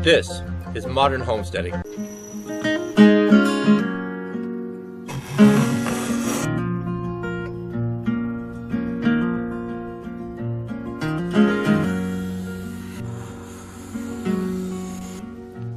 This is modern homesteading.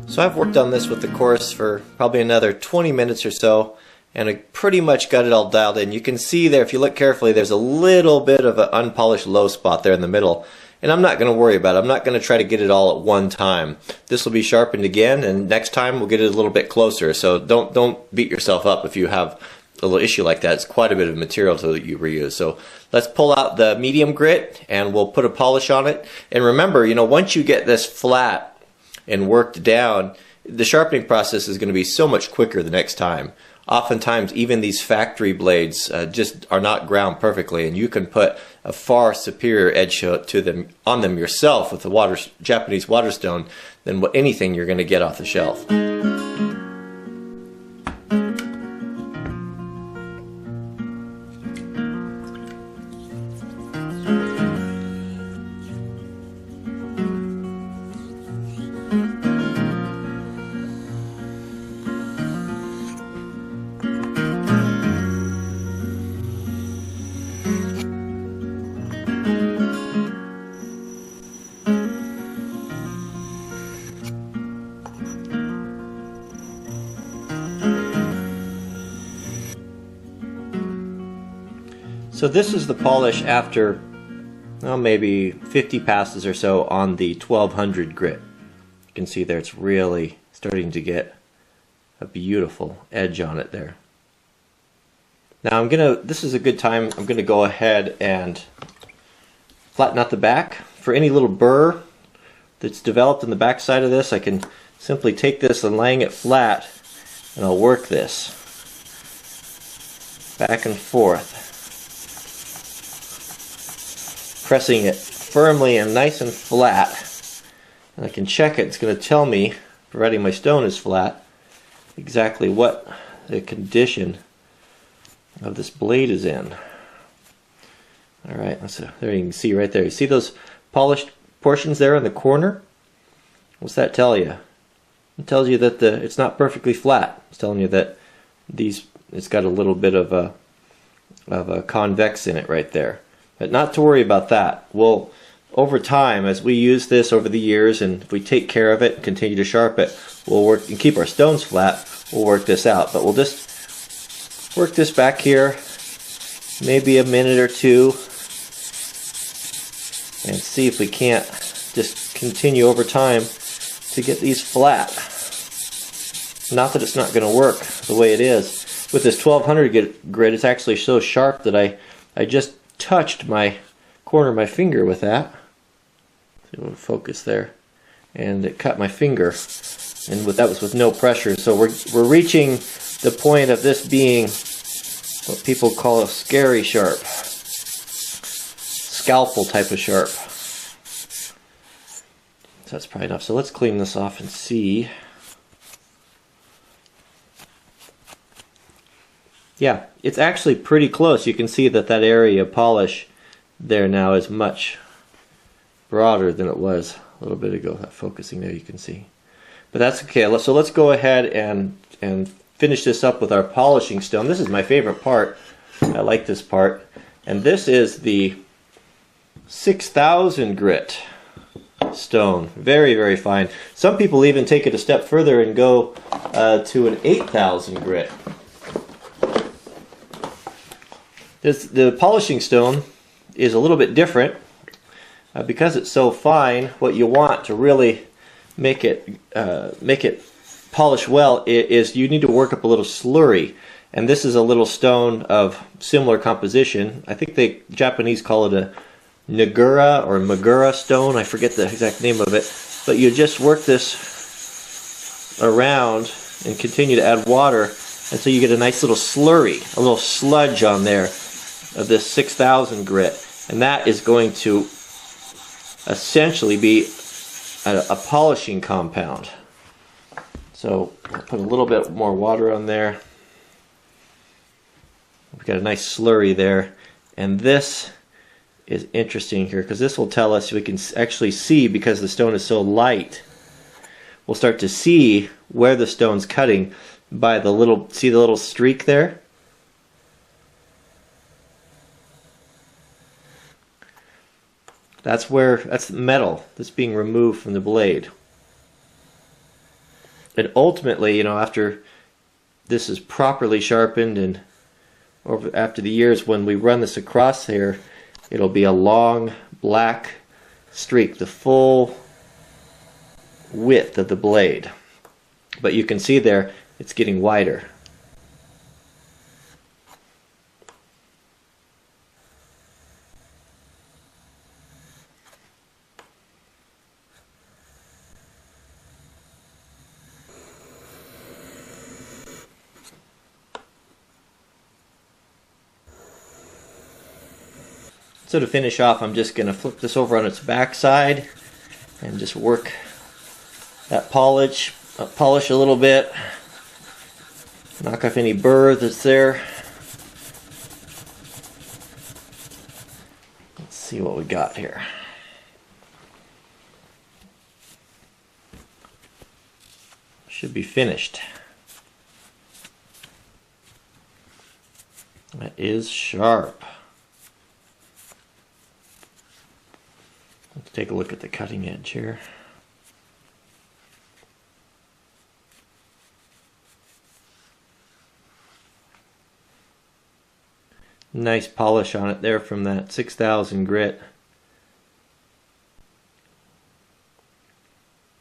So I've worked on this with the course for probably another 20 minutes or so, and I pretty much got it all dialed in. You can see there, if you look carefully, there's a little bit of an unpolished low spot there in the middle. And I'm not going to worry about it. I'm not going to try to get it all at one time. This will be sharpened again, and next time we'll get it a little bit closer. So don't beat yourself up if you have a little issue like that. It's quite a bit of material that you reuse. So let's pull out the medium grit and we'll put a polish on it. And remember, once you get this flat and worked down, the sharpening process is going to be so much quicker the next time. Oftentimes, even these factory blades just are not ground perfectly, and you can put a far superior edge to them on them yourself with the Japanese waterstone than anything you're going to get off the shelf. So this is the polish after maybe 50 passes or so on the 1200 grit. You can see there it's really starting to get a beautiful edge on it there. Now this is a good time, I'm gonna go ahead and flatten out the back. For any little burr that's developed in the back side of this, I can simply take this and laying it flat, and I'll work this back and forth, pressing it firmly and nice and flat. And I can check it. It's going to tell me, providing my stone is flat, exactly what the condition of this blade is in. Alright, there you can see right there. You see those polished portions there in the corner? What's that tell you? It tells you that it's not perfectly flat. It's telling you that it's got a little bit of a convex in it right there. But not to worry about that. We'll, over time, as we use this over the years, and if we take care of it and continue to sharpen it, we'll work and keep our stones flat, we'll work this out. But we'll just work this back here, maybe a minute or two, and see if we can't just continue over time to get these flat. Not that it's not going to work the way it is. With this 1200 grit, it's actually so sharp that I just touched my corner of my finger with that. See, we'll focus there, and it cut my finger, and that was with no pressure. So we're reaching the point of this being what people call a scary sharp, scalpel type of sharp. So that's probably enough. So let's clean this off and see. Yeah, it's actually pretty close. You can see that area of polish there now is much broader than it was a little bit ago. That focusing there, you can see. But that's okay. So let's go ahead and finish this up with our polishing stone. This is my favorite part. I like this part. And this is the 6000 grit stone. Very, very fine. Some people even take it a step further and go to an 8000 grit. The polishing stone is a little bit different because it's so fine. What you want to really make it polish well is you need to work up a little slurry, and this is a little stone of similar composition. I think the Japanese call it a Nagura or Magura stone. I forget the exact name of it, but you just work this around and continue to add water until you get a nice little slurry, a little sludge on there of this 6000 grit, and that is going to essentially be a polishing compound. So I'll put a little bit more water on there. We've got a nice slurry there, and this is interesting here because this will tell us, we can actually see, because the stone is so light, we'll start to see where the stone's cutting by the little, see the little streak there? That's metal that's being removed from the blade. And ultimately, you know, after this is properly sharpened and after the years, when we run this across here, it'll be a long black streak, the full width of the blade. But you can see there, it's getting wider. So to finish off, I'm just going to flip this over on its back side and just work that polish a little bit, knock off any burr that's there. Let's see what we got here. Should be finished. That is sharp. Let's take a look at the cutting edge here. Nice polish on it there from that 6000 grit.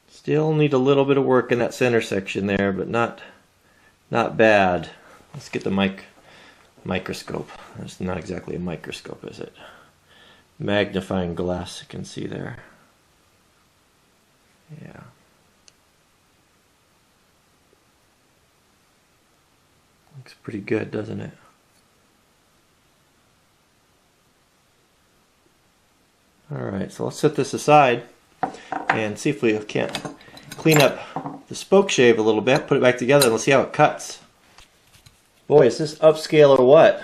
Still need a little bit of work in that center section there, but not bad. Let's get the microscope. It's not exactly a microscope, is it? Magnifying glass, you can see there. Yeah. Looks pretty good, doesn't it? Alright, so let's set this aside and see if we can't clean up the Spokeshave a little bit, put it back together, and let's see how it cuts. Boy, is this upscale or what?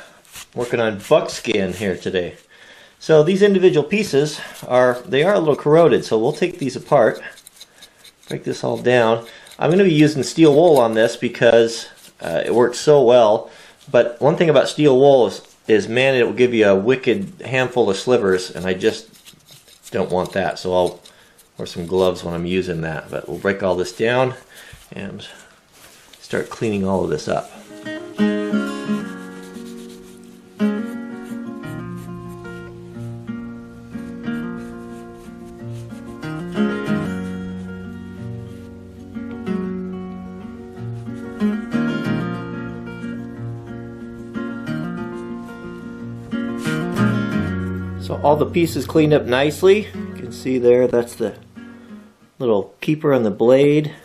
Working on buckskin here today. So these individual pieces are a little corroded, so we'll take these apart, break this all down. I'm going to be using steel wool on this because it works so well, but one thing about steel wool is man, it will give you a wicked handful of slivers, and I just don't want that, so I'll wear some gloves when I'm using that. But we'll break all this down and start cleaning all of this up. So all the pieces cleaned up nicely. You can see there, that's the little keeper on the blade.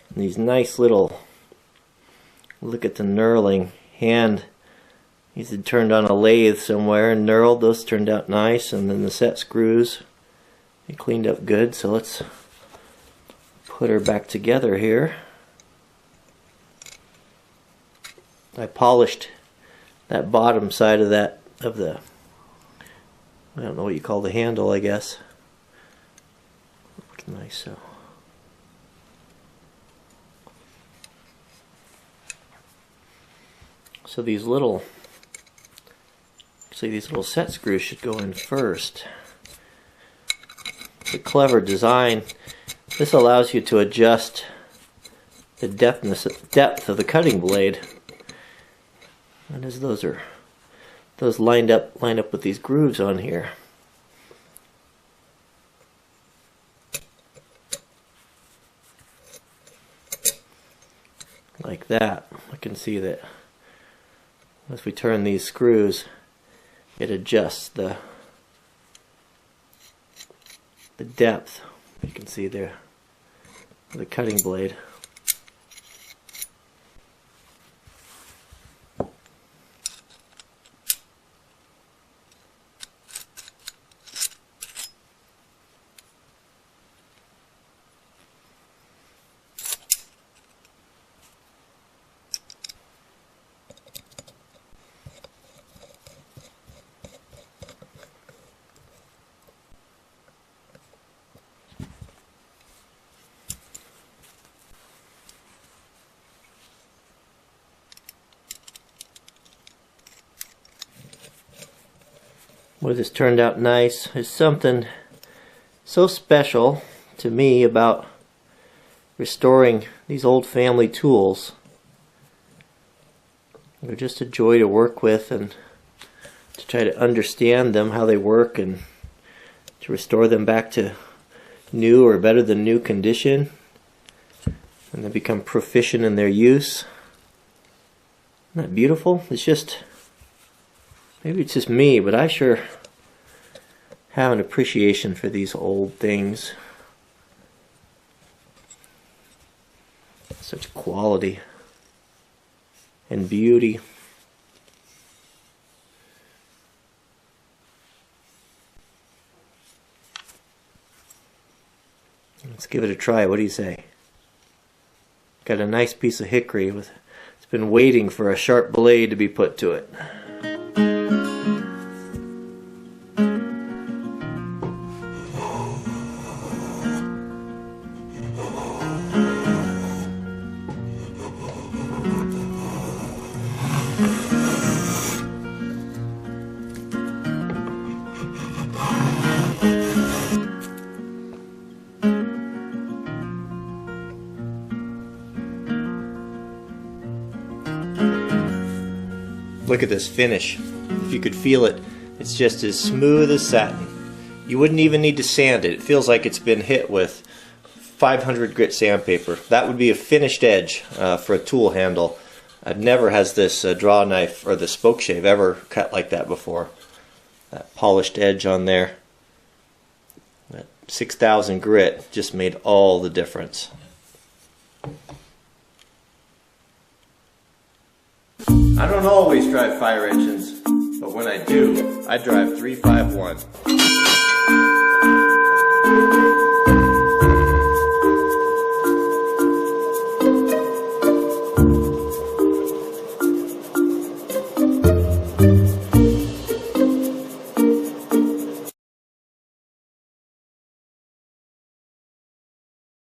And these nice little, look at the knurling hand. These had turned on a lathe somewhere and knurled. Those turned out nice. And then the set screws, they cleaned up good. So let's put her back together here. I polished that bottom side of the I don't know what you call the handle, I guess. Looks nice. So these little set screws should go in first. It's a clever design. This allows you to adjust the depth of the cutting blade. And as those line up with these grooves on here. Like that. I can see that as we turn these screws, it adjusts the depth. You can see there of the cutting blade. Boy, this turned out nice. There's something so special to me about restoring these old family tools. They're just a joy to work with and to try to understand them, how they work, and to restore them back to new or better than new condition, and then become proficient in their use. Isn't that beautiful? It's just, maybe it's just me, but I sure have an appreciation for these old things. Such quality and beauty. Let's give it a try. What do you say? Got a nice piece of hickory with, it's been waiting for a sharp blade to be put to it. Look at this finish. If you could feel it, it's just as smooth as satin. You wouldn't even need to sand it. It feels like it's been hit with 500 grit sandpaper. That would be a finished edge for a tool handle. Never has this draw knife or the Spokeshave ever cut like that before. That polished edge on there. That 6,000 grit just made all the difference. I don't always drive fire engines, but when I do, I drive 351.